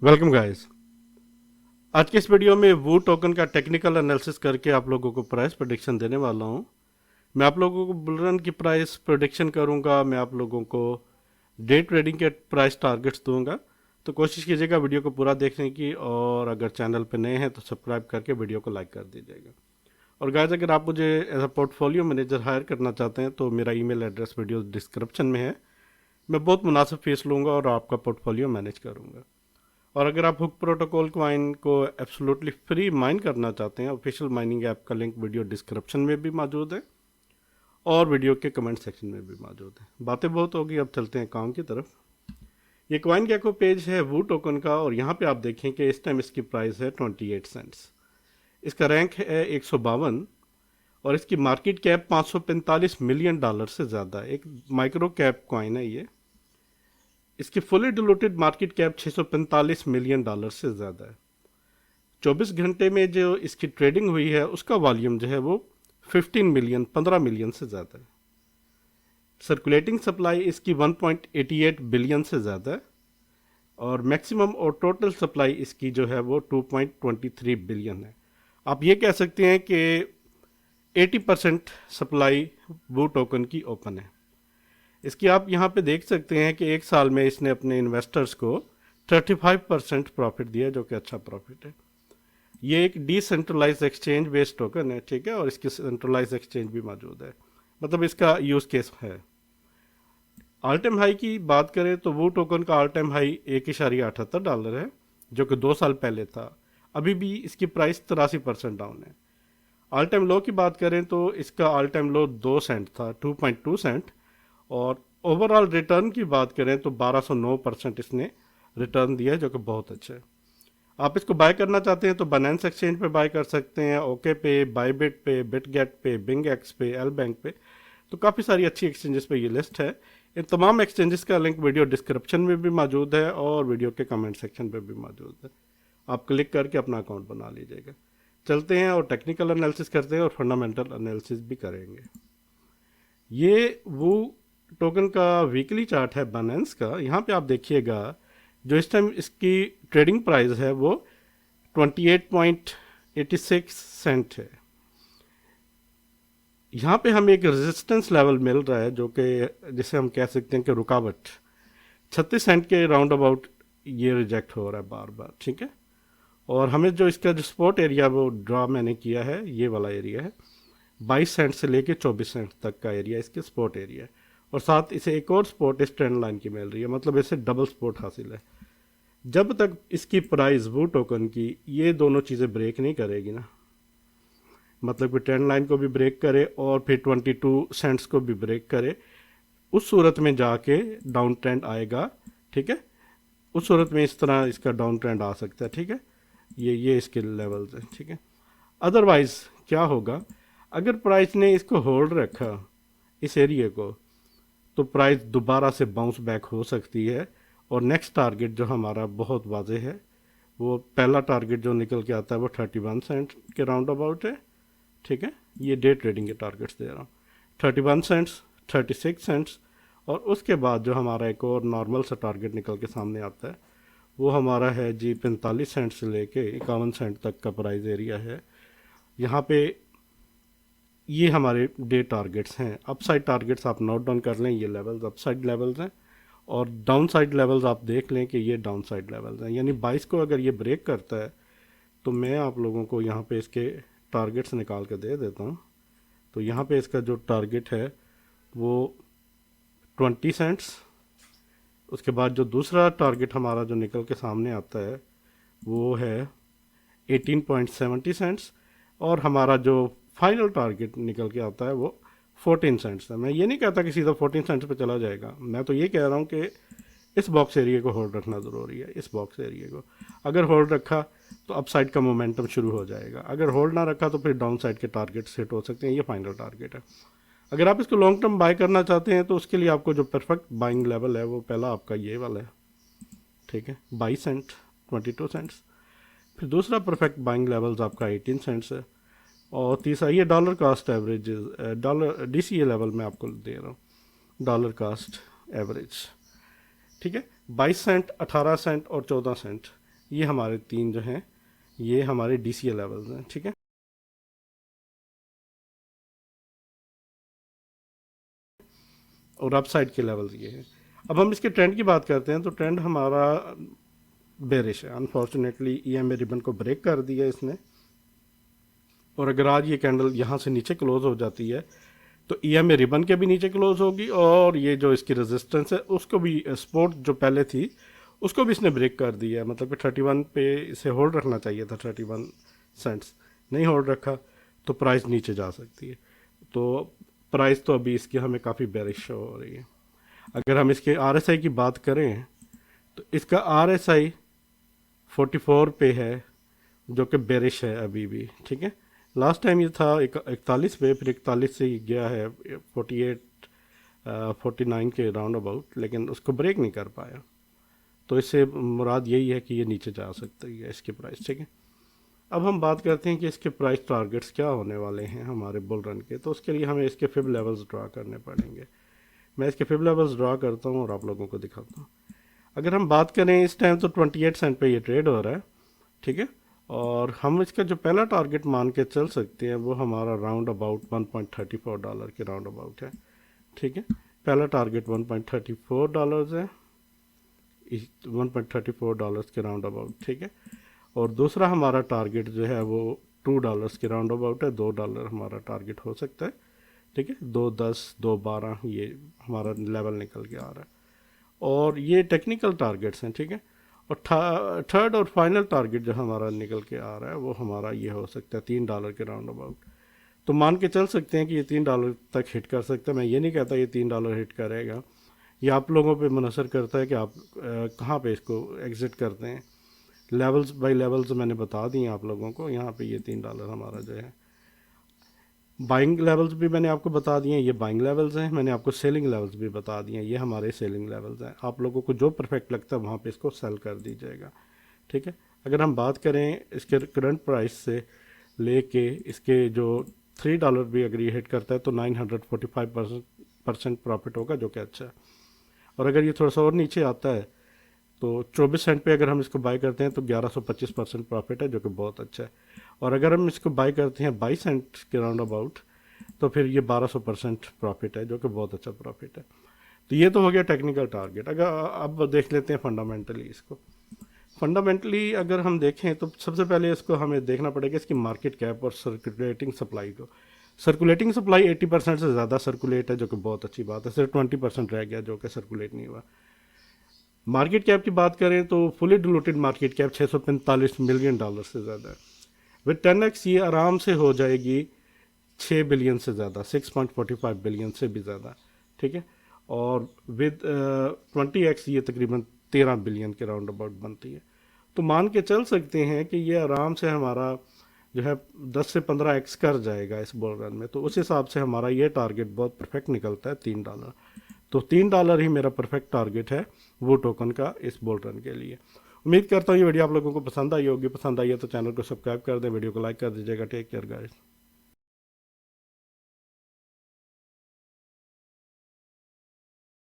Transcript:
Welcome guys. आज के इस वीडियो में वो टोकन का टेक्निकल एनालिसिस करके आप लोगों को प्राइस प्रेडिक्शन देने वाला हूँ। मैं आप लोगों को बुलरन की प्राइस प्रेडिक्शन करूँगा। मैं आप लोगों को डे ट्रेडिंग के प्राइस टारगेट्स दूंगा। तो कोशिश कीजिएगा वीडियो को पूरा देखने की, और अगर चैनल पर नए हैं तो सब्सक्राइब करके वीडियो को लाइक कर दीजिएगा। और गाइस, अगर आप मुझे as a portfolio manager hire करना चाहते हैं तो मेरा ईमेल एड्रेस वीडियो डिस्क्रिप्शन में है। मैं बहुत मुनासिब फीस लूँगा और आपका पोर्टफोलियो मैनेज करूँगा। और अगर आप हुक प्रोटोकॉल कॉइन को एब्सोल्युटली फ्री माइन करना चाहते हैं, ऑफिशियल माइनिंग ऐप का लिंक वीडियो डिस्क्रिप्शन में भी मौजूद है और वीडियो के कमेंट सेक्शन में भी मौजूद है। बातें बहुत होगी, अब चलते हैं काम की तरफ। ये कॉइन गैको पेज है वो टोकन का, और यहाँ पे आप देखें कि इस टाइम इसकी प्राइस है 28 सेंट्स। इसका रैंक है 152 और इसकी मार्केट कैप 545 मिलियन डॉलर से ज़्यादा है। एक माइक्रो कैप कॉइन है ये। इसकी fully diluted market cap 645 million dollar से ज़्यादा है। 24 घंटे में जो इसकी ट्रेडिंग हुई है उसका वॉल्यूम जो है वो 15 मिलियन से ज़्यादा है। सर्कुलेटिंग सप्लाई इसकी 1.88 बिलियन से ज़्यादा है, और मैक्सिमम और टोटल सप्लाई इसकी जो है वो 2.23 बिलियन है। आप ये कह सकते हैं कि 80% सप्लाई वो टोकन की ओपन है। इसकी आप यहाँ पे देख सकते हैं कि एक साल में इसने अपने इन्वेस्टर्स को 35% प्रॉफिट दिया, जो कि अच्छा प्रॉफिट है। ये एक डिसेंट्रलाइज एक्सचेंज बेस्ड टोकन है, ठीक है, और इसकी सेंट्रलाइज एक्सचेंज भी मौजूद है। मतलब इसका यूज केस है। ऑल टाइम हाई की बात करें तो वो टोकन का ऑल टाइम हाई $1.78 है, जो कि 2 साल पहले था। अभी भी इसकी प्राइस 83% डाउन है। ऑल टाइम लो की बात करें तो इसका ऑल टाइम लो 2 सेंट था, 2.2 सेंट। और ओवरऑल रिटर्न की बात करें तो 1209% इसने रिटर्न दिया है, जो कि बहुत अच्छा है। आप इसको बाय करना चाहते हैं तो बाइनेंस एक्सचेंज पे बाय कर सकते हैं, ओके पे, बायबिट पे, बिटगेट पे, बिंग एक्स पे, एल बैंक पे। तो काफ़ी सारी अच्छी एक्सचेंजेस पे ये लिस्ट है। इन तमाम एक्सचेंजेस का लिंक वीडियो डिस्क्रिप्शन में भी मौजूद है और वीडियो के कमेंट सेक्शन पे भी मौजूद है। आप क्लिक करके अपना अकाउंट बना लीजिएगा। चलते हैं और टेक्निकल एनालिसिस करते हैं और फंडामेंटल एनालिसिस भी करेंगे। ये वो टोकन का वीकली चार्ट है बाइनेंस का। यहाँ पे आप देखिएगा जो इस टाइम इसकी ट्रेडिंग प्राइस है वो 28.86 सेंट है। यहाँ पे हमें एक रेजिस्टेंस लेवल मिल रहा है, जो कि जिसे हम कह सकते हैं कि रुकावट 36 सेंट के राउंड अबाउट ये रिजेक्ट हो रहा है बार बार, ठीक है। और हमें जो इसका जो स्पॉट एरिया वो ड्रा मैंने किया है, ये वाला एरिया है 22 सेंट से लेके 24 सेंट तक का एरिया इसके स्पॉट एरिया है। और साथ इसे एक और स्पॉट इस ट्रेंड लाइन की मिल रही है, मतलब इसे डबल स्पॉट हासिल है। जब तक इसकी प्राइस वो टोकन की ये दोनों चीज़ें ब्रेक नहीं करेगी ना, मतलब कि ट्रेंड लाइन को भी ब्रेक करे और फिर 22 सेंट्स को भी ब्रेक करे, उस सूरत में जाके डाउन ट्रेंड आएगा, ठीक है। उस सूरत में इस तरह इसका डाउन ट्रेंड आ सकता है, ठीक है। ये इसके लेवल्स हैं, ठीक है। अदरवाइज क्या होगा, अगर प्राइस ने इसको होल्ड रखा इस एरिया को, तो प्राइस दोबारा से बाउंस बैक हो सकती है। और नेक्स्ट टारगेट जो हमारा बहुत वाजह है, वो पहला टारगेट जो निकल के आता है वो 31 सेंट के राउंड अबाउट है, ठीक है। ये डे ट्रेडिंग के टारगेट्स दे रहा हूँ, 31 सेंट्स, 36 सेंट्स। और उसके बाद जो हमारा एक और नॉर्मल सा टारगेट निकल के सामने आता है वो हमारा है जी 45 सेंट से लेके 51 सेंट तक का प्राइस एरिया है। यहाँ पे ये हमारे डे टारगेट्स हैं। अपसाइड टारगेट्स आप नोट डाउन कर लें, ये लेवल्स अपसाइड लेवल्स हैं। और डाउन साइड लेवल्स आप देख लें कि ये डाउन साइड लेवल्स हैं। यानी 22 को अगर ये ब्रेक करता है तो मैं आप लोगों को यहाँ पे इसके टारगेट्स निकाल के दे देता हूँ। तो यहाँ पे इसका जो टारगेट है वो 20 सेंट्स। उसके बाद जो दूसरा टारगेट हमारा जो निकल के सामने आता है वो है 18.70 सेंट्स। और हमारा जो फाइनल टारगेट निकल के आता है वो 14 सेंट्स है। मैं ये नहीं कहता कि सीधा 14 सेंट्स पे चला जाएगा, मैं तो ये कह रहा हूँ कि इस बॉक्स एरिया को होल्ड रखना ज़रूरी है। इस बॉक्स एरिया को अगर होल्ड रखा तो अपसाइड का मोमेंटम शुरू हो जाएगा, अगर होल्ड ना रखा तो फिर डाउन साइड के टारगेट सेट हो सकते हैं। ये फाइनल टारगेट है। अगर आप इसको लॉन्ग टर्म बाय करना चाहते हैं तो उसके लिए आपको जो परफेक्ट बाइंग लेवल है वो पहला आपका ये वाला है, ठीक है, 22 सेंट, 22 सेंट्स। फिर दूसरा परफेक्ट बाइंग लेवल्स आपका 18 सेंट्स है। और तीसरा ये dollar cost average, dollar DCA level में आपको दे रहा हूँ, डॉलर कास्ट एवरेज, ठीक है। 22 सेंट, 18 सेंट और 14 सेंट, ये हमारे 3 जो हैं ये हमारे DCA लेवल्स हैं, ठीक है। और अप साइड के लेवल्स ये हैं। अब हम इसके ट्रेंड की बात करते हैं तो ट्रेंड हमारा बेरिश है। अनफॉर्चुनेटली EMA रिबन को ब्रेक कर दिया इसने, और अगर आज ये कैंडल यहाँ से नीचे क्लोज हो जाती है तो EMA रिबन के भी नीचे क्लोज होगी, और ये जो इसकी रेजिस्टेंस है उसको भी, सपोर्ट जो पहले थी उसको भी इसने ब्रेक कर दिया है। मतलब कि 31 पे इसे होल्ड रखना चाहिए था, 31 सेंट्स नहीं होल्ड रखा तो प्राइस नीचे जा सकती है। तो प्राइस तो अभी इसकी हमें काफ़ी बेरिश हो रही है। अगर हम इसके RSI की बात करें तो इसका RSI 44 पे है, जो कि बेरिश है अभी भी, ठीक है। लास्ट टाइम ये था 41 पे, फिर 41 से ही गया है 48 49 के राउंड अबाउट, लेकिन उसको ब्रेक नहीं कर पाया। तो इससे मुराद यही है कि ये नीचे जा सकती है इसकी प्राइस, ठीक है। अब हम बात करते हैं कि इसके प्राइस टारगेट्स क्या होने वाले हैं हमारे बुल रन के। तो उसके लिए हमें इसके फिब लेवल्स ड्रा करने पड़ेंगे। मैं इसके फिब लेवल्स ड्रा करता हूँ और आप लोगों को दिखाता हूँ। अगर हम बात करें इस टाइम तो 28 सेंट पे ये ट्रेड हो रहा है, ठीक है। और हम इसका जो पहला टारगेट मान के चल सकते हैं वो हमारा राउंड अबाउट $1.34 के राउंड अबाउट है, ठीक है। पहला टारगेट $1.34 है, $1.34 के राउंड अबाउट, ठीक है। और दूसरा हमारा टारगेट जो है वो $2 के राउंड अबाउट है। $2 हमारा टारगेट हो सकता है, ठीक है। 2.10 2.12 ये हमारा लेवल निकल के आ रहा है, और ये टेक्निकल टारगेट्स हैं, ठीक है। और थर्ड और फाइनल टारगेट जो हमारा निकल के आ रहा है वो हमारा ये हो सकता है $3 के राउंड अबाउट। तो मान के चल सकते हैं कि ये $3 तक हिट कर सकता है। मैं ये नहीं कहता ये $3 हिट करेगा, ये आप लोगों पे मुनसर करता है कि आप कहाँ पे इसको एग्ज़िट करते हैं। लेवल्स बाय लेवल्स मैंने बता दिए आप लोगों को। यहाँ पे ये $3 हमारा जो है, बाइंग लेवल्स भी मैंने आपको बता दिए, ये बाइंग लेवल्स हैं। मैंने आपको सेलिंग लेवल्स भी बता दिए, ये हमारे सेलिंग लेवल्स हैं। आप लोगों को जो परफेक्ट लगता है वहाँ पे इसको सेल कर दीजिएगा, ठीक है। अगर हम बात करें इसके करंट प्राइस से लेके इसके जो $3 भी अगर ये हिट करता है तो 945% प्रॉफिट होगा, जो कि अच्छा है। और अगर ये थोड़ा सा और नीचे आता है तो 24 सेंट पे अगर हम इसको बाय करते हैं तो 1125% प्रॉफिट है, जो कि बहुत अच्छा है। और अगर हम इसको बाय करते हैं 22 सेंट के राउंड अबाउट तो फिर ये 1200% प्रॉफिट है, जो कि बहुत अच्छा प्रॉफिट है। तो ये तो हो गया टेक्निकल टारगेट। अगर अब देख लेते हैं फंडामेंटली इसको। फंडामेंटली अगर हम देखें तो सबसे पहले इसको हमें देखना पड़ेगा इसकी मार्केट कैप और सर्कुलेटिंग सप्लाई को। सर्कुलेटिंग सप्लाई 80% से ज़्यादा सर्कुलेट है, जो कि बहुत अच्छी बात है। सिर्फ 20% रह गया जो कि सर्कुलेट नहीं हुआ। मार्केट कैप की बात करें तो fully diluted market cap $645 million से ज़्यादा है। विद 10x ये आराम से हो जाएगी 6 बिलियन से ज़्यादा, 6.45 बिलियन से भी ज़्यादा, ठीक है। और विद 20x ये तकरीबन 13 बिलियन के राउंड अबाउट बनती है। तो मान के चल सकते हैं कि ये आराम से हमारा जो है 10 से 15x कर जाएगा इस बुल रन में। तो उस हिसाब से हमारा ये टारगेट बहुत परफेक्ट निकलता है $3। तो $3 ही मेरा परफेक्ट टारगेट है वो टोकन का इस बुल रन के लिए। उम्मीद करता हूँ ये वीडियो आप लोगों को पसंद आई होगी। पसंद आई है तो चैनल को सब्सक्राइब कर दें, वीडियो को लाइक कर दीजिएगा। Take care guys.